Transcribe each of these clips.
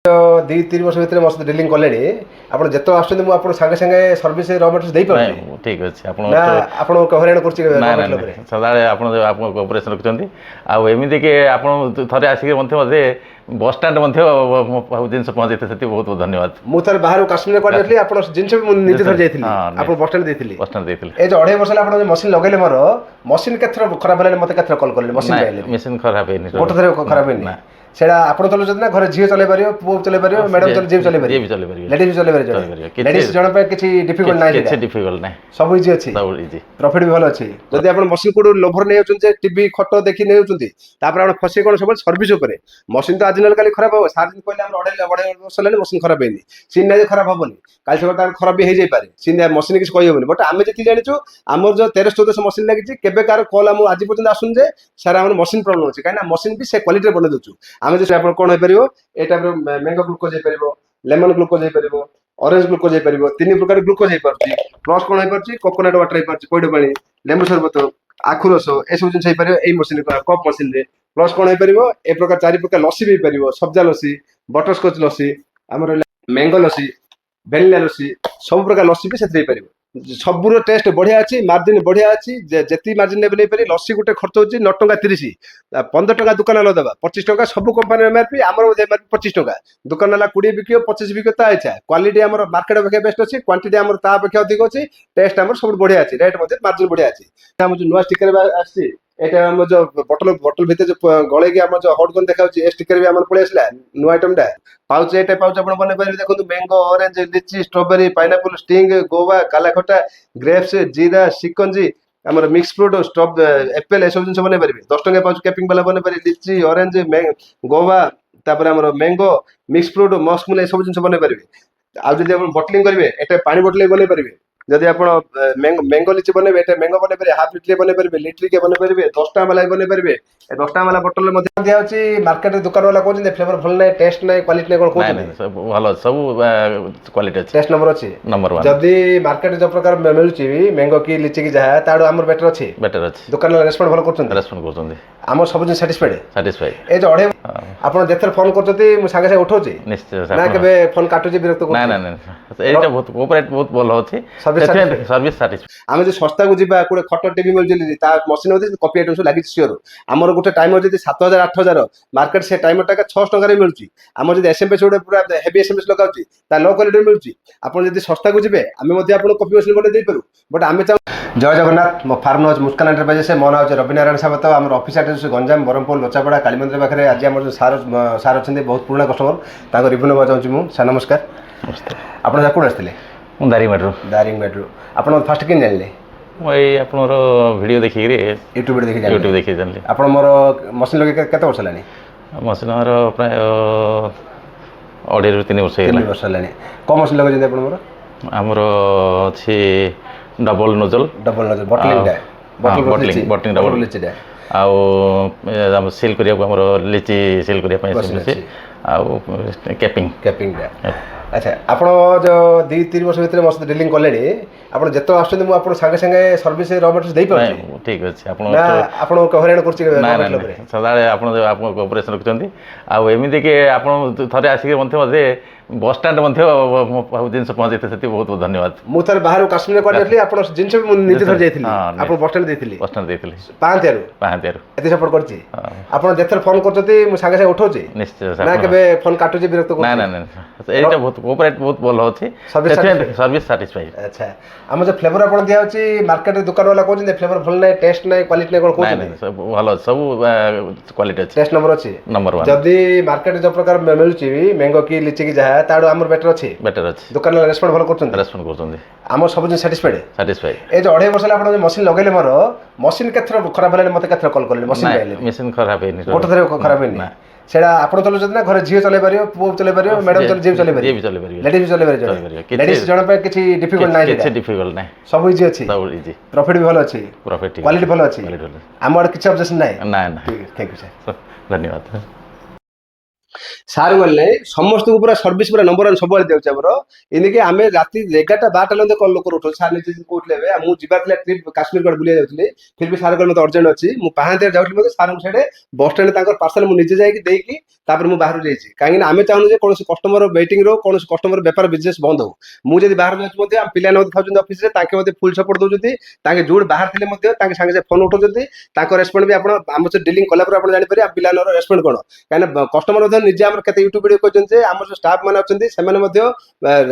ଦୁଇ ତିନି ବର୍ଷ ଭିତରେ ମୋ ସହିତ ଡିଲିଂ କଲେଣି ଆପଣ ଯେତେବେଳେ ଆସୁଛନ୍ତି ମୁଁ ଆପଣ ସାଙ୍ଗେ ସାଙ୍ଗେ ସର୍ଭିସ ର ମେଟେରିଆଲ ଦେଇପାରୁଛି। ଠିକ୍ ଅଛି ଆପଣ ନା ଆପଣଙ୍କୁ ହଇରାଣ କରୁଛି ସଦାବେଳେ ଆପଣ କୋପରେସନ୍ ରଖୁଛନ୍ତି। ଆଉ ଏମିତିକି ଆପଣ ଥରେ ଆସିକି ମଧ୍ୟ ମୋତେ ବସ୍ଷ୍ଟାଣ୍ଡ ମଧ୍ୟ ଜିନିଷ ପହଞ୍ଚାଇଥିଲେ ସେଥିପାଇଁ ବହୁତ ବହୁତ ଧନ୍ୟବାଦ। ମୁଁ ଥରେ ବାହାରୁ କାଶ୍ମୀର କୁଆଡ଼େ ଯାଇଥିଲି ଆପଣ ଜିନିଷ ମୁଁ ନିଜେ ଥରେ ଯାଇଥିଲି ଆପଣ ବସ୍ଷ୍ଟାଣ୍ଡ ଦେଇଥିଲି। ଏ ଯୋଉ 2.5 ବର୍ଷ ହେଲା ଆପଣ ମେସିନ୍ ଲଗେଇଲେ ମୋର ମେସିନ୍ କେତେଥର ଖରାପ ହେଲାନି ମୋତେ କେତେଥର କଲ୍ କଲେଣି ମେସିନ୍ ପାଇଲେ ମେସିନ୍ ଖରାପ ହେଇନି ଗୋଟେ ଥର ଖରାପ ହେଇନି ସେଇଟା ଆପଣ ଚଲାଉଛନ୍ତି ନା ଘରେ ଝିଅ ଚଲେଇ ପାରିବ ପୁଅ ଚଲେଇ ପାରିବ ମ୍ୟାଡାମ ଯିଏ ବି ଚଲେଇ ପାରିବ ଲେଡିଜ୍ ବି ଚଲେଇ ପାରିବ ଲେଡିଜ୍ ଜଣ ପାଇଁ କିଛି ଡିଫିକଲ୍ଟ ନାହିଁ କିଛି ଡିଫିକଲ୍ଟ ନାହିଁ ସବୁ ଇଜି ଅଛି ସବୁ ଇଜି ପ୍ରଫିଟ୍ ବି ଭଲ ଅଛି। ଯଦି ଆପଣ ମେସିନ୍ କୋଉଠୁ ଲୋଭର ନେଇ ଯାଉଛନ୍ତି ଯେ ଟିଭି ଖଟ ଦେଖି ନେଇ ଯାଉଛନ୍ତି ତାପରେ ଆପଣ ଫସିବେ କ'ଣ ସବୁବେଳେ ସର୍ଭିସ ଉପରେ ମେସିନ୍ ତ ଆଜି ନହେଲେ କାଲି ଖରାପ ହବ ସାର୍ କହିଲେ ଆମର 2.5 ବର୍ଷ ହେଲାଣି ମେସିନ୍ ଖରାପ ହେଇନି ସିନ୍ ନାହିଁ ଖରାପ ହବନି କାଲି ସକାଳେ ତାର ଖରାପ ବି ହେଇଯାଇପାରେ ସିନ୍ ମେସିନ୍ କିଛି କହିହବନି ବଟ୍ ଆମେ ଯେତିକି ଜାଣିଛୁ ଆମର ଯୋଉ 1300-1400 ମେସିନ୍ ଲାଗିଛି କେବେ କାହାର କଲ୍ ଆମ ଆଜି ପର୍ଯ୍ୟନ୍ତ ଆସୁନି ଯେ ସାର୍ ଆମର ମେସିନ୍ ପ୍ରୋବ୍ଲେମ୍ ଅଛି କାହିଁକି ନା ମେସିନ୍ ବି ସେ କ୍ୱାଲିଟିରେ ବନେଇ ଦେଉଛୁ ଆମେ ଯେ ଆପଣ କ'ଣ ହେଇପାରିବ ଏଇ ଟାଇପ୍ର ମ୍ୟାଙ୍ଗୋ ଗ୍ଲୁକୋଜ୍ ହେଇପାରିବ ଲେମନ୍ ଗ୍ଲୁକୋଜ୍ ହେଇପାରିବ ଅରେଞ୍ଜ ଗ୍ଲୁକୋଜ୍ ହେଇପାରିବ 3 ପ୍ରକାର ଗ୍ଲୁକୋଜ୍ ହେଇପାରୁଛି ପ୍ଲସ୍ କ'ଣ ହେଇପାରୁଛି କୋକୋନଟ୍ ୱାଟର ହେଇପାରୁଛି ପଇଡ଼ ପାଣି ଲେମ୍ବୁ ସରବତ ଆଖୁ ରସ ଏସବୁ ଜିନିଷ ହେଇପାରିବ ଏଇ ମେସିନ୍ କପ୍ ମେସିନ୍ରେ ପ୍ଲସ୍ କ'ଣ ହେଇପାରିବ ଏ ପ୍ରକାର 4 ପ୍ରକାର ଲସି ବି ହେଇପାରିବ ସବ୍ଜା ଲସି ବଟରସ୍କଚ୍ ଲସି ଆମର ମ୍ୟାଙ୍ଗୋ ଲସି ଭ୍ୟାନିଲା ଲସି ସବୁ ପ୍ରକାର ଲସି ବି ସେଥିରେ ହେଇପାରିବ ସବୁର ଟେଷ୍ଟ ବଢିଆ ଅଛି ମାର୍ଜିନ ବଢିଆ ଅଛି ଯେତିକି ମାର୍ଜିନ ନେବେ ନେଇପାରିବେ ଲସି ଗୋଟେ ଖର୍ଚ୍ଚ ହଉଛି 9.30 ଟଙ୍କା 15 ଟଙ୍କା ଦୋକାନ ହେଲା ଦେବା 25 ଟଙ୍କା ସବୁ କମ୍ପାନୀର ଏମଆରପି ଆମର ଏମଆରପି 25 ଟଙ୍କା ଦୋକାନ ହେଲା 20 ବିକିବ 25 ବିକିବ ତା ଇଚ୍ଛା କ୍ୱାଲିଟି ଆମର ମାର୍କେଟ ଅପେକ୍ଷା ବେଷ୍ଟ ଅଛି କ୍ୱାଣ୍ଟିଟି ଆମର ତା ଅପେକ୍ଷା ଅଧିକ ଅଛି ଟେଷ୍ଟ ଆମର ସବୁଠୁ ବଢିଆ ଅଛି ରେଟ୍ ମଧ୍ୟ ମାର୍ଜିନ ବଢିଆ ଅଛି ଆମର ଯୋଉ ନୂଆ ଷ୍ଟିକର ଆସିଛି ଏଇଟା ଆମର ଯୋଉ ବଟଲ ଭିତରେ ଯୋଉ ଗଳେଇକି ଆମର ଯୋଉ ହଟ୍ ଗନ୍ ଦେଖାଉଛି ଏ ଷ୍ଟିକର ବି ଆମର ପଳେଇ ଆସିଲା ନୂଆ ଆଇଟମଟା ପାଉଚ୍ ଏଇଟା ପାଉଚ୍ ଆପଣ ବନେଇ ପାରିବେ ଦେଖନ୍ତୁ mango orange litchi strawberry pineapple sting guava କାଲାଖଟା ଗ୍ରେପ୍ସ ଜିରା ଶିକଞ୍ଜି ଆମର ମିକ୍ସ ଫ୍ରୁଟ୍ ଏପେଲ ଏସବୁ ଜିନିଷ ବନେଇ ପାରିବେ 10 ଟଙ୍କା ପାଉଚ୍ କ୍ୟାପିଂ ବାଲା ବନେଇ ପାରିବେ ଲିଚି ଅରେଞ୍ଜ ଗୋବା ତାପରେ ଆମର ମ୍ୟାଙ୍ଗୋ ମିକ୍ସ ଫ୍ରୁଟ୍ ମସ୍କମେଲ ଏସବୁ ଜିନିଷ ବନେଇ ପାରିବେ ଆଉ ଯଦି ଆପଣ ବଟଲିଂ କରିବେ ଏଟା ପାଣି ବୋଟଲ ବନେଇ ପାରିବେ ଯଦି ଆପଣ ମ୍ୟାଙ୍ଗୋ ଲିଚି ବନେଇବେ ଏଟା ମ୍ୟାଙ୍ଗୋ ବନେଇ ପାରିବେ ହାଫ୍ ଲିଟର ବନେଇ ପାରିବେ ଲିଟରିକେ ବନେଇ ପାରିବେ 10 ଟଙ୍କା ବାଲା ବନେଇ ପାରିବେ 10 ଟଙ୍କା ବାଲା ବୋଟଲ ମଧ୍ୟ ଦିଆଯାଉଛି ମାର୍କେଟରେ ଦୋକାନ ବାଲା କହୁଛନ୍ତି ଫ୍ଲେଭର ଭଲ ନାହିଁ ଟେଷ୍ଟ ନାହିଁ କ୍ୱାଲିଟି ନାହିଁ କ'ଣ କହୁଛନ୍ତି ଭଲ ସବୁ କ୍ୱାଲିଟି ଅଛି ଟେଷ୍ଟ ନମ୍ବର ଅଛି ନମ୍ବର 1 ଯଦି ମାର୍କେଟରେ ଯୋଉ ପ୍ରକାର ମିଳୁଛି ମ୍ୟାଙ୍ଗୋ କି ଲିଚି କି ଯାହା ତାଠୁ ଆମର ବେଟର ଅଛି ଦୋକାନରେ ରେସ୍ପଣ୍ଡ ଭଲ କରୁଛନ୍ତି ଆମର ସବୁ ଜିନିସ ସାଟିସ୍ଫାଇଡ୍ ଏ ଯୋଉ 2.5 ଆପଣ ଯେତେଥର ଫୋନ କରୁଛନ୍ତି ମୁଁ ସାଙ୍ଗେ ସାଙ୍ଗେ ଉଠଉଛି ନିଶ୍ଚୟ ନା କେବେ ଫୋନ କାଟୁଛି ବିରକ୍ତ କରୁଛି ନା ଏଇଟା ବହୁତ କୋଅପରେଟ୍ ବହୁତ ଭଲ ଅଛି ସର୍ଭିସ ସାଟିସ୍ଫାଇଡ୍ ଆମେ ଯଦି ଶସ୍ତାକୁ ଯିବା କୋଉଟେ ଖଟ ଟିଭି ମିଳୁଛି ତା ମେସିନ୍ ହଉଛି କପି ଆଇଟମ୍ ସବୁ ଲାଗିଛି ସିଓର ଆମର ଗୋଟେ ଟାଇମର ଯଦି 7,000 8,000 ମାର୍କେଟ ସେ ଟାଇମର ଟା 600 ଟଙ୍କାରେ ମିଳୁଛି ଆମର ଯଦି ଏସଏମଏସ୍ ଗୋଟେ ପୁରା ହେଭି ଏସଏମଏସ୍ ଲଗାଉଛି ତା ଲୋ କ୍ୱାଲିଟିରେ ମିଳୁଛି ଆପଣ ଯଦି ଶସ୍ତାକୁ ଯିବେ ଆମେ ମଧ୍ୟ ଆପଣଙ୍କୁ କପି ମେସିନ୍ ବନେଇ ଦେଇପାରୁ ବଟ୍ ଆମେ ଚାହୁଁ ଜୟ ଜଗନ୍ନାଥ ମୋ ଫାର୍ମ ହାଉସ୍ ମୁସ୍କାନ ଏଣ୍ଟରପ୍ରାଇଜେସ୍ ମୋ ନାଁ ହେଉଛି ରବି ନାରାୟଣ ସାବତ ଆମର ଅଫିସ୍ ଆଡ୍ରେସ୍ ଗଞ୍ଜାମ ବ୍ରହ୍ମପୁର ଲୋଚାପଡ଼ା କାଳୀମନ୍ଦିର ପାଖରେ ଆଜି ଆମର ଯେଉଁ ସାର୍ ଅଛନ୍ତି ବହୁତ ପୁରୁଣା କଷ୍ଟମର ତାଙ୍କ ରିଭ୍ୟୁ ନେବାକୁ ଚାହୁଁଛି ମୁଁ ସାର୍ ନମସ୍କାର ଆପଣ କୋଉଠୁ ଆସିଥିଲେ ମୁଁ ଦାରିଙ୍ଗବାଡ଼ିରୁ ଆପଣ ଫାଷ୍ଟ କେମିତି ଜାଣିଲେ ମୁଁ ଏଇ ଆପଣଙ୍କର ଭିଡ଼ିଓ ଦେଖିକିରି ୟୁଟ୍ୟୁବ ଦେଖି ଜାଣିଲି ଆପଣ ମୋର ମେସିନ୍ ଲଗେଇ କେତେ ବର୍ଷ ହେଲାଣି ମେସିନ୍ ଆମର ପ୍ରାୟ 2.5 ରୁ 3 ବର୍ଷ ହେଲାଣି କ'ଣ ମେସିନ୍ ଲଗେଇଛନ୍ତି ଆପଣଙ୍କର ଆମର ଅଛି ଡବଲ ନୋଜଲ ବଟଲିଂ ଡବଲ ଆଉ ସିଲ୍ କରିବାକୁ ଆମର ଲିଚି ସିଲ୍ କରିବା ପାଇଁ ଆଉ କ୍ୟାପିଂଟା ଆଚ୍ଛା ଆପଣ ଯୋଉ 2-3 ବର୍ଷ ଭିତରେ ମୋ ସହିତ ଡିଲିଂ କଲେଣି ଆପଣ ଯେତେବେଳେ ଆସୁଛନ୍ତି ମୁଁ ଆପଣ ସାଙ୍ଗେ ସାଙ୍ଗେ ସର୍ଭିସ ର ମେଟେରିଆଲ ଦେଇପାରୁଛି। ଠିକ୍ ଅଛି ଆପଣଙ୍କୁ ହଇରାଣ କରୁଛି ସଦାବେଳେ ଆପଣ କୋପରେସନ୍ ରଖୁଛନ୍ତି। ଆଉ ଏମିତିକି ଆପଣ ଥରେ ଆସିକି ମଧ୍ୟ ମୋତେ ବସ୍ଷ୍ଟାଣ୍ଡ ମଧ୍ୟ ଜିନିଷ ପହଞ୍ଚାଇଥିଲେ ସେଥିପାଇଁ ବହୁତ ବହୁତ ଧନ୍ୟବାଦ। ମୁଁ ଥରେ ବାହାରୁ କାଶ୍ମୀର କୁଆଡ଼େ ଯାଇଥିଲି ଆପଣ ଜିନିଷ ବି ମୁଁ ନିଜେ ଥରେ ଯାଇଥିଲି ଆପଣ ବସ୍ଷ୍ଟାଣ୍ଡ ଦେଇଥିଲି ପାହାନ୍ତିଆରୁ ଏତେ ସପୋର୍ଟ କରିଛି ଆପଣ ଯେତେଥର ଫୋନ କରୁଛନ୍ତି ମୁଁ ସାଙ୍ଗେ ସାଙ୍ଗେ ଉଠଉଛି ନିଶ୍ଚୟ ନା କେବେ ଫୋନ କାଟୁଛି ବିରକ୍ତ କରୁଛି ଏଇଟା ବହୁତ କୋଅପରେଟ୍ ବହୁତ ଭଲ ଅଛି ସର୍ଭିସ ସାଟିସ୍ଫାଇଡ୍ ଆଚ୍ଛା ଆମର ଯୋଉ ଫ୍ଲେଭର ଆପଣ ଦିଆଯାଉଛି ମାର୍କେଟରେ ଦୋକାନ ବାଲା କହୁଛନ୍ତି ଫ୍ଲେଭର ଭଲ ନାହିଁ ଟେଷ୍ଟ ନାହିଁ କ୍ୱାଲିଟି ନାହିଁ କ'ଣ କହୁଛନ୍ତି ଭଲ ଅଛି ସବୁ କ୍ୱାଲିଟି ଅଛି ଟେଷ୍ଟ ନମ୍ବର ଅଛି ନମ୍ବର 1 ଯଦି ମାର୍କେଟରେ ଯୋଉ ପ୍ରକାର ମିଳୁଛି ମ୍ୟାଙ୍ଗୋ କି ଲିଚି କି ଯାହା ତାଠୁ ଆମର ବେଟର ଅଛି ଦୋକାନରେ ରେସ୍ପଣ୍ଡ ଭଲ କରୁଛନ୍ତି ଆମର ସବୁ ଜିନିଷ ସାଟିସ୍ଫାଇଡ୍ ଏ ଯୋଉ 2.5 ବର୍ଷ ହେଲା ଆପଣ ମେସିନ୍ ଲଗେଇଲେ ମୋର ମେସିନ୍ କେତେଥର ଖରାପ ହେଲାନି ମୋତେ କେତେଥର କଲ୍ କଲେଣି ମେସିନ୍ ଖରାପ ହେଇନି ଗୋଟେ ଥର ଖରାପ ହେଇନି ସେଇଟା ଆପଣ ଚଲାଉଛନ୍ତି ନା ଘରେ ଝିଅ ଚଲେଇ ପାରିବ ପୁଅ ଚଲେଇ ପାରିବ ମ୍ୟାଡାମ ଯିଏ ବି ଚଲେଇ ପାରିବ ଲେଡିଜ୍ ବି ଚଲେଇ ପାରିବ ଲେଡିଜ୍ ଜଣ ପାଇଁ କିଛି ଡିଫିକଲ୍ଟ ନାହିଁ ସବୁ ଇଜି ଅଛି ପ୍ରଫିଟ୍ ବି ଭଲ ଅଛି କ୍ୱାଲିଟି ଭଲ ଅଛି ଆମ ଆଡେ କିଛି ଅବଜେକ୍ସନ୍ ନାହିଁ। ଥ୍ୟାଙ୍କ ୟୁ ସାର୍ ଧନ୍ୟବାଦ। ସାର୍ ଗଲେ ସମସ୍ତଙ୍କୁ ପୁରା ସର୍ଭିସ ପୁରା ନମ୍ବର ୱାନ୍ ସବୁବେଳେ ଦିଆଉଛି ଆମର। ଏଣିକି ଆମେ ରାତି 11ଟା 12ଟା ପର୍ଯ୍ୟନ୍ତ କଲ୍ ଲୋକ ଉଠୁ। ସାର୍ ନିଜେ କହୁଥିଲେ ଏବେ ମୁଁ ଯିବାର ଥିଲା ଟ୍ରିପ୍ କାଶ୍ମୀର କୁଆଡ଼େ ବୁଲିବାକୁ ଯାଉଥିଲି, ଫିର୍ ବି ସାର୍ କହିଲେ ମୋତେ ଅର୍ଜେଣ୍ଟ ଅଛି। ମୁଁ ପାହାନ୍ତିଆରେ ଯାଉଥିଲି ମଧ୍ୟ ସାର୍ଙ୍କୁ ସିଆଡ଼େ ବସଷ୍ଟାଣ୍ଡରେ ତାଙ୍କର ପାର୍ସଲ ମୁଁ ନିଜେ ଯାଇକି ଦେଇକି ତାପରେ ମୁଁ ବାହାରୁ ଯାଇଛି। କାହିଁକି ନା ଆମେ ଚାହୁଁଛୁ ଯେ କୌଣସି କଷ୍ଟମର ୱେଟିଂ ରହୁ, କୌଣସି କଷ୍ଟମର ବେପାର ବିଜନେସ୍ ବନ୍ଦ ହଉ। ମୁଁ ଯଦି ବାହାରୁ ଯାଉଛି ମଧ୍ୟ ଆମ ପିଲାମାନେ ମଧ୍ୟ ଥାଉଛନ୍ତି ଅଫିସରେ, ତାଙ୍କେ ମଧ୍ୟ ଫୁଲ୍ ସପୋର୍ଟ ଦଉଛନ୍ତି। ତାଙ୍କେ ଯୋଉଠି ବାହାର ଥିଲେ ମଧ୍ୟ ତାଙ୍କେ ସାଙ୍ଗେ ସାଙ୍ଗେ ଫୋନ୍ ଉଠାଉଛନ୍ତି। ତାଙ୍କ ରେସ୍ପଣ୍ଡ ବି ଆପଣ ଆମ ସହିତ ଡିଲିଂ କଲା ପରେ ଆପଣ ଜାଣିପାରିବେ ଆମ ପିଲାଙ୍କର ରେସ୍ପଣ୍ଡ କ'ଣ। କାହିଁକିନା କଷ୍ଟମର ମଧ୍ୟ ନିଜେ ଆମର କେତେ ୟୁଟ୍ୟୁବ ଭିଡ଼ିଓ କହିଛନ୍ତି ଯେ ଆମର ଯେଉଁ ଷ୍ଟାଫ୍ ମାନେ ଅଛନ୍ତି ସେମାନେ ମଧ୍ୟ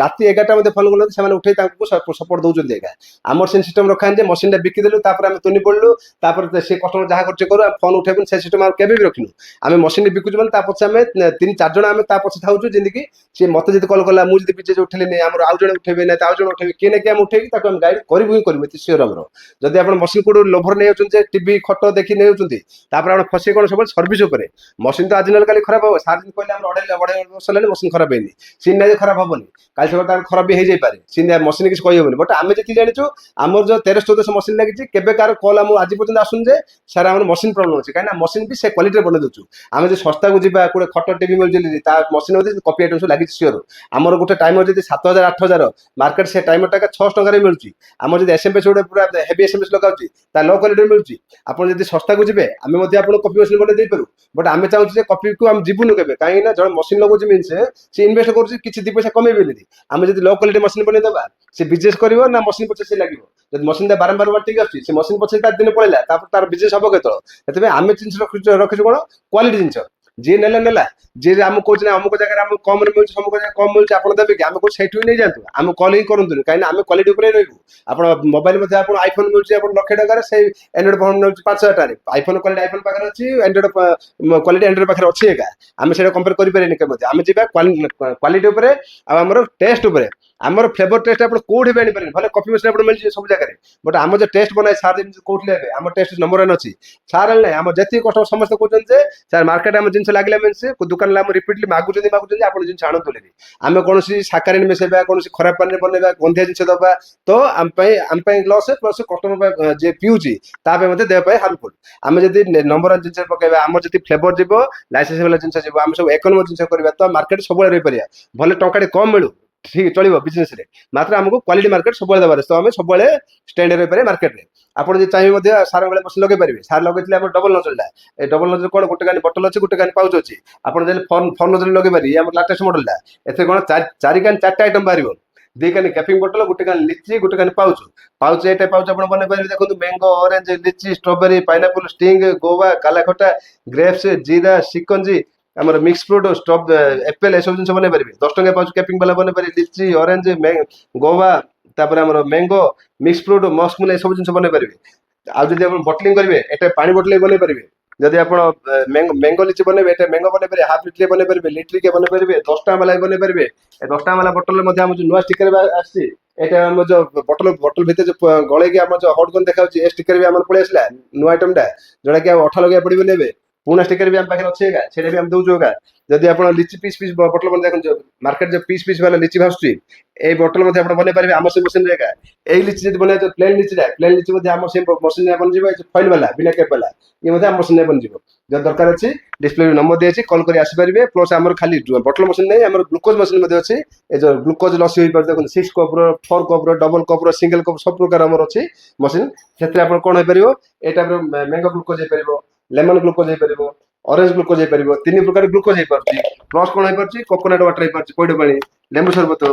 ରାତି 11ଟା ମଧ୍ୟ ଫୋନ୍ କରୁଛନ୍ତି, ସେମାନେ ଉଠେଇ ତାଙ୍କୁ ସପୋର୍ଟ ଦଉଛନ୍ତି। ଆଜ୍ଞା ଆମର ସେ ସିଷ୍ଟମ ରଖା ଯେ ମସିନଟା ବିକିଦେଲୁ ତାପରେ ଆମେ ତୁନି ପଡ଼ିଲୁ, ତାପରେ ସେ କଷ୍ଟମର ଯାହା କରୁଛେ କରୁ ଆମେ ଫୋନ୍ ଉଠେଇବୁନି, ସେ ସିଷ୍ଟମ ଆମେ କେବେ ବି ରଖିନୁ। ଆମେ ମସିନ ବିକୁଛୁ ମାନେ ତା ପଛେ ଆମେ 3-4 ଜଣ ଆମେ ତା ପଛେ ଥାଉଛୁ। ଯେମିତିକି ସିଏ ମତେ ଯଦି କଲ୍ କଲା ମୁଁ ଯଦି ବିଜେଜ ଉଠେଇଲିନି ଆମର ଆଉ ଜଣେ ଉଠେଇବେ ନା ଆଉ ଜଣେ ଉଠେଇବେ, କିଏ ନା କିଏ ଆମେ ଉଠେଇକି ତାକୁ ଆମେ ଗାଇଡ୍ କରିବୁ ହିଁ କରିବୁ, ଏତେ ସିଓର ଆମର। ଯଦି ଆପଣ ମସିନ କୋଉଠୁ ଲୋଭର ନେଇଯାଉଛନ୍ତି ଯେ ଟିଭି ଖଟ ଦେଖି ନେଇଯାଉଛନ୍ତି, ତାପରେ ଆପଣ ଫସିବେ କ'ଣ ସବୁବେଳେ ସର୍ଭିସ ଉପରେ। ମସିନ ତ ଆଜି ନହେଲେ କାଲି ଖରାପ ହବ। ସାର୍ ଯଦି କହିଲେ ଆମର ଅଢେଇ ବର୍ଷ ହେଲାଣି ମସିନ ଖରାପ ହେଇନି, ସିନ୍ ନାଇଁ ଖରାପ ହବନି, କାଲି ସକାଳେ ତାର ଖରାପ ବି ହେଇଯାଇପାରେ। ସିନ୍ ମସିନ କିଛି କହିହବନି। ବଟ୍ ଆମେ ଯେତିକି ଜାଣିଛୁ ଆମର ଯୋଉ 1300-1400 ମସିନ ଲାଗିଛି, କେବେ କାହାର କଲ୍ ଆମ ଆଜି ପର୍ଯ୍ୟନ୍ତ ଆସୁନି ଯେ ସାର୍ ଆମର ମସିନ ପ୍ରୋବ୍ଲେମ ଅଛି। କାହିଁକିନା ମସିନ ବି ସେ କ୍ୱାଲିଟିରେ ବନେଇ ଦଉଛୁ। ଆମେ ଯଦି ଶସ୍ତାକୁ ଯିବା ଗୋଟେ ଖଟ ଟିଭି ମିଳୁଛି ତା ମସିନ ମଧ୍ୟ କପି ଆଇଟମ ସବୁ ଲାଗିଛି ସିଓର। ଆମର ଗୋଟେ ଟାଇମର ଯଦି 7,000-8,000 ମାର୍କେଟ, ସେ ଟାଇମର ଟା 600 ଟଙ୍କାରେ ମିଳୁଛି। ଆମର ଯଦି ଏସଏମଏସ୍ ଗୋଟେ ପୁରା ହେଭି ଏସଏମଏସ୍ ଲଗାଉଛି ତା ଲୋ କ୍ୱାଲିଟିରେ ମିଳୁଛି। ଆପଣ ଯଦି ଶସ୍ତାକୁ ଯିବେ ଆମେ ମଧ୍ୟ ଆପଣଙ୍କୁ କପି ମସିନ ବନେଇ ଦେଇପାରୁ। ବଟ୍ ଆମେ ଚାହୁଁଛୁ ଯେ କପିକୁ ଆମେ ଯିବୁନୁ କେବେ, କାହିଁକି ନା ଜଣେ ମସିନ ଲଗାଉଛି ମିନ୍ସ ସେ ଇନଭେଷ୍ଟ କରୁଛି କିଛି 2 ପଇସା କମେଇବେନି। ଆମେ ଯଦି ଲୋ କ୍ୱାଲିଟି ମସିନ ବନେଇଦବା, ସେ ବିଜନେସ କରିବ ନା ମସିନ ପଛରେ ସେ ଲାଗିବ। ଯଦି ମସିନଟା ବାରମ୍ବାର ଠିକ ଆସୁଛି, ସେ ମସିନ ପଛରେ ତାର ଦିନ ପଳେଇଲା, ତାପରେ ତାର ବିଜନେସ ହବ କେତେବେଳେ। ସେଥିପାଇଁ ଆମେ ଜିନିଷ ରଖିଛୁ କ'ଣ କ୍ୱାଲିଟି ଜିନିଷ। ଯିଏ ନେଲା ନେଲା, ଯିଏ ଆମକୁ କହୁଛି ନା ଅମୁକ ଜାଗାରେ ଆମକୁ କମରେ ମିଳୁଛି, ସମୁକ ଜାଗାରେ କମ ମିଳୁଛି, ଆପଣ ଦେବେ କି? ଆମେ କହୁଛୁ ସେଇଠୁ ହିଁ ନେଇଯାଆନ୍ତୁ, ଆମେ କଲ୍ ହିଁ କରନ୍ତୁନି। କାହିଁକିନା ଆମେ କ୍ୱାଲିଟି ଉପରେ ରହିବୁ। ଆପଣ ମୋବାଇଲ ମଧ୍ୟ ଆପଣ ଆଇଫୋନ ମିଳୁଛି ଆପଣ 1,00,000 ଟଙ୍କାରେ, ସେଇ ଆଣ୍ଡ୍ରଏଡ ଫୋନ ମିଳୁଛି 5,000 ଟଙ୍କାରେ। ଆଇଫୋନ କ୍ୱାଲିଟି ଆଇଫୋନ ପାଖରେ ଅଛି, ଆଣ୍ଡ୍ରଏଡ କ୍ୱାଲିଟି ଆଣ୍ଡ୍ରଏଡ ପାଖରେ ଅଛି। ଏକା ଆମେ ସେଇଟା କମ୍ପେୟାର କରିପାରିବେନି କେବେ ମଧ୍ୟ। ଆମେ ଯିବା କ୍ୱାଲିଟି ଉପରେ ଆଉ ଆମର ଟେଷ୍ଟ ଉପରେ। ଆମର ଫ୍ଲେଭର ଟେଷ୍ଟ ଆପଣ କୋଉଠି ବି ଆଣିପାରିବେନି। ଭଲେ କଫି ମେସିନ୍ ଆପଣ ମିଳୁଛି ସବୁ ଜାଗାରେ, ବଟ୍ ଆମ ଯୋଉ ଟେଷ୍ଟ ବନାଏ ସାର୍ ଯେମିତି କହୁଥିଲେ ଏବେ, ଆମ ଟେଷ୍ଟ ନମ୍ବର 1 ଅଛି। ସାର୍ ନାହିଁ ଆମର ଯେତିକି କଷ୍ଟମର ସମସ୍ତେ କହୁଛନ୍ତି ଯେ ସାର୍ ମାର୍କେଟ ଆମ ଜିନିଷ ଲାଗିଲା ମିନ୍ସ ଦୋକାନରେ ଆମ ରିପିଟଲି ମାଗୁଛନ୍ତି ଆପଣ ଜିନିଷ ଆଣନ୍ତୁ ବୋଲି। ଆମେ କୌଣସି ସାକାରିନ ମିଶାଇବା, କୌଣସି ଖରାପ ପାଣିରେ ବନେଇବା, ଗନ୍ଧିଆ ଜିନିଷ ଦବା ତ ଆମ ପାଇଁ ଲସ୍, ପ୍ଲସ୍ କଷ୍ଟମର ଯିଏ ପିଉଛି ତା ପାଇଁ ମଧ୍ୟ ଦେହ ପାଇଁ ହାର୍ମଫୁଲ। ଆମେ ଯଦି ନମ୍ବର 1 ଜିନିଷ ପକେଇବା, ଆମର ଯଦି ଫ୍ଲେଭର ଯିବ, ଲାଇସେନ୍ସ ବାଲା ଜିନିଷ ଯିବ, ଆମେ ସବୁ 1 ନମ୍ବର ଜିନିଷ କରିବା, ତ ମାର୍କେଟ ସବୁବେଳେ ରହିପାରିବା। ଭଲେ ଟଙ୍କାଟେ କମ ମିଳୁ ଠିକ ଚଳିବ ବିଜନେସରେ, ମାତ୍ର ଆମକୁ କ୍ୱାଲିଟି ମାର୍କେଟ ସବୁବେଳେ ଦେବାର ଅଛି। ତ ଆମେ ସବୁବେଳେ ଷ୍ଟାଣ୍ଡ ରହିପାରିବା ମାର୍କେଟରେ। ଆପଣ ଯଦି ଚାହିଁବେ ମଧ୍ୟ ସାର୍ ବେଳେ ମସିନ ଲଗେଇ ପାରିବେ। ସାର୍ ଲଗେଇଥିଲେ ଆମର ଡବଲ ନଜଲଟା। ଏ ଡବଲ ନଜଲ କ'ଣ ଗୋଟେ କାନି ବଟଲ ଅଛି, ଗୋଟେ କାନି ପାଉଚ୍ ଅଛି। ଆପଣ ଯଦି ଫୋନ ନଜଲ ଲଗେଇ ପାରିବେ, ଆମର ଲାଟେଷ୍ଟ ମଡେଲଟା। ଏଥିରେ କ'ଣ 4 କାନି 4ଟା ଆଇଟମ ବାହାରିବ। 2 କାନି କ୍ୟାପିଂ ବଟଲ, ଗୋଟେ କାନି ଲିଚି, ଗୋଟେ କାନି ପାଉଚ୍। ପାଉଚ୍ ଏଇଟା ପାଉଚ୍ ଆପଣ ବନେଇ ପାରିବେ। ଦେଖନ୍ତୁ mango, orange, litchi, strawberry, pineapple, sting, guava, କାଲାଖଟା, ଗ୍ରେପ୍ସ, ଜିରା, ଶିକଞ୍ଜି, ଆମର ମିକ୍ସ ଫ୍ରୁଟ, ଏପେଲ, ଏସବୁ ଜିନିଷ ବନେଇ ପାରିବେ। 10 ଟଙ୍କା ପାଉଚ୍ କ୍ୟାପିଂ ବାଲା ବନେଇ ପାରିବେ। ଲିଚି, ଅରେଞ୍ଜ, ଗୋବା, ତାପରେ ଆମର ମ୍ୟାଙ୍ଗୋ, ମିକ୍ସ ଫ୍ରୁଟ, ମସ୍କମିଲ, ଏସବୁ ଜିନିଷ ବନେଇ ପାରିବେ। ଆଉ ଯଦି ଆପଣ ବଟଲିଂ କରିବେ, ଏଟା ପାଣି ବୋଟଲ ବନେଇ ପାରିବେ। ଯଦି ଆପଣ ମ୍ୟାଙ୍ଗୋ ଲିଚି ବନେଇବେ, ଏଟା ମ୍ୟାଙ୍ଗୋ ବନେଇ ପାରିବେ। ହାଫ୍ ଲିଟର ବନେଇ ପାରିବେ, ଲିଟରିକେ ବନେଇ ପାରିବେ। 10 ଟଙ୍କା ବାଲା ବନେଇ ପାରିବେ। ଏ 10 ଟଙ୍କା ବାଲା ବଟଲରେ ମଧ୍ୟ ଆମର ଯୋଉ ନୂଆ ଷ୍ଟିକର ଆସିଛି, ଏଇଟା ଆମର ଯୋଉ ବଟଲ ଭିତରେ ଯୋଉ ଗଳେଇକି ଆମର ଯୋଉ ହଟ୍ ଗନ୍ ଦେଖାଉଛି, ଏ ଷ୍ଟିକର ବି ଆମର ପଳେଇ ଆସିଲା ନୂଆ ଆଇଟମଟା, ଯୋଉଟା କି ଆଉ ଅଠା ଲଗେଇବା ପଡିବନି ଏବେ। ପୁରୁଣା ଷ୍ଟିକର ବି ଆମ ପାଖରେ ଅଛି ଏକା, ସେଇଟା ବି ଆମେ ଦଉଛୁ ଏକା। ଯଦି ଆପଣ ଲିଚି ପିସ୍ ବଟଲ ବନେଇ ଦେଖନ୍ତୁ, ମାର୍କେଟ ଯୋଉ ପିସ୍ ବାଲା ଲିଚି ଭାସୁଛି, ଏଇ ବଟଲ ମଧ୍ୟ ଆପଣ ବନେଇ ପାରିବେ ଆମ ସେ ମେସିନରେ ଏକା। ଏଇ ଲିଚି ଯଦି ବନେଇବା ପ୍ଲେନ୍ ଲିଚି ମଧ୍ୟ ଆମ ସେ ମେସିନରେ ବନିଯିବ। ଫଏଲ ବାଲା ବିନା କେପ୍ ବାଲା ଇଏ ମଧ୍ୟ ଆମ ମେସିନରେ ବନିଯିବ। ଯଦି ଦରକାର ଅଛି ଡିସପ୍ଲେ ନମ୍ବର ଦିଆଯାଇଛି, କଲ୍ କରି ଆସିପାରିବେ। ପ୍ଲସ୍ ଆମର ଖାଲି ବଟଲ ମେସିନ ନାହିଁ, ଆମର ଗ୍ଲୁକୋଜ ମେସିନ ମଧ୍ୟ ଅଛି। ଏ ଯୋଉ ଗ୍ଲୁକୋଜ ଲସି ହେଇପାରୁଛି ଦେଖନ୍ତୁ, 6 କପ୍ର, 4 କପ୍ର, ଡବଲ କପ୍ର, ସିଙ୍ଗଲ କପ୍, ସବୁ ପ୍ରକାର ଆମର ଅଛି ମେସିନ। ସେଥିରେ ଆପଣ କ'ଣ ହେଇପାରିବ, ଏଇ ଟାଇପର ମ୍ୟାଙ୍ଗୋ ଗ୍ଲୁକୋଜ ହେଇପାରିବ, ଲେମନ ଗ୍ଲୁକୋଜ ହେଇପାରିବ, ଅରେଞ୍ଜ ଗ୍ଲୁକୋଜ ହେଇପାରିବ। 3 ପ୍ରକାର ଗ୍ଲୁକୋଜ ହେଇପାରୁଛି। ପ୍ଲସ୍ କ'ଣ ହେଇପାରୁଛି, କୋକୋନଟ୍ ୱାଟର ହେଇପାରୁଛି, ପଇଡ଼ ପାଣି, ଲେମ୍ବୁ ସରବତ,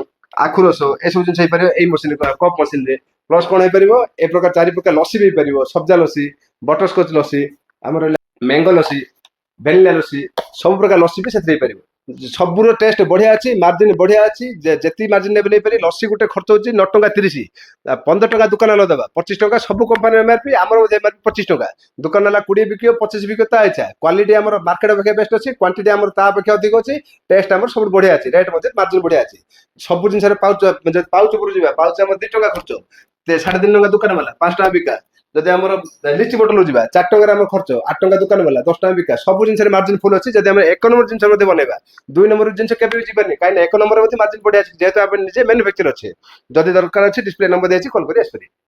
ଆଖୁ ରସ, ଏସବୁ ଜିନିଷ ହେଇପାରିବ ଏଇ ମେସିନ କପ୍ ମେସିନରେ। ପ୍ଲସ୍ କ'ଣ ହେଇପାରିବ, ଏ ପ୍ରକାର 4 ପ୍ରକାର ଲସି ବି ହେଇପାରିବ। ସବ୍ଜା ଲସି, ବଟରସ୍କଚ ଲସି, ଆମର ମ୍ୟାଙ୍ଗୋ ଲସି, ଭ୍ୟାନିଲା ଲସି, ସବୁ ପ୍ରକାର ଲସି ବି ସେଥିରେ ହେଇପାରିବ। ସବୁର ଟେଷ୍ଟ ବଢିଆ ଅଛି, ମାର୍ଜିନ ବଢିଆ ଅଛି। ଯେତିକି ମାର୍ଜିନ ନେବେ ନେଇପାରିବେ। ଲସି ଗୋଟେ ଖର୍ଚ୍ଚ ହଉଛି 9 ଟଙ୍କା 30, 15 ଟଙ୍କା ଦୋକାନ ବାଲା ଦେବା, 25 ଟଙ୍କା ସବୁ କମ୍ପାନୀର ଏମଆରପି, ଆମର ଏମଆରପି 25 ଟଙ୍କା। ଦୋକାନ ବାଲା 20 ବିକିବ, 25 ବିକିବ ତା ଇଚ୍ଛା। କ୍ୱାଲିଟି ଆମର ମାର୍କେଟ ଅପେକ୍ଷା ବେଷ୍ଟ ଅଛି, କ୍ୱାଣ୍ଟିଟି ଆମର ତା ଅପେକ୍ଷା ଅଧିକ ଅଛି, ଟେଷ୍ଟ ଆମର ସବୁଠୁ ବଢିଆ ଅଛି, ରେଟ୍ ମଧ୍ୟ ମାର୍ଜିନ ବଢିଆ ଅଛି। ସବୁ ଜିନିଷରେ ପାଉଚ୍, ଯଦି ପାଉଚ୍ ଉପରୁ ଯିବା, ପାଉଚ୍ ଆମର 2 ଟଙ୍କା ଖର୍ଚ୍ଚ, 3.5 ଟଙ୍କା ଦୋକାନ ବାଲା, 5 ଟଙ୍କା ବିକା। ଯଦି ଆମର ଲିଚି ବୋଟଲ ଯିବା, 4 ଟଙ୍କାରେ ଆମର ଖର୍ଚ୍ଚ, 8 ଟଙ୍କା ଦୋକାନ ବାଲା, 10 ଟଙ୍କା ବିକା। ସବୁ ଜିନିଷରେ ମାର୍ଜିନ ଫୁଲ ଅଛି। ଯଦି ଆମେ 1 ନମ୍ବର ଜିନିଷ ମଧ୍ୟ ବନେଇବା, 2 ନମ୍ବର ଜିନିଷ କେବେ ବି ଯିବାନି, କାହିଁକି 1 ନମ୍ବର ମଧ୍ୟ ମାର୍ଜିନ ବଢିଆ ଅଛି, ଯେହେତୁ ଆମେ ନିଜେ ମ୍ୟାନୁଫ୍ୟାକ୍ଚର ଅଛି। ଯଦି ଦରକାର ଅଛି ଡିସପ୍ଲେ ନମ୍ବର ଦିଆଯାଇଛି, କଲ୍ କରି ଆସିପାରିବେ।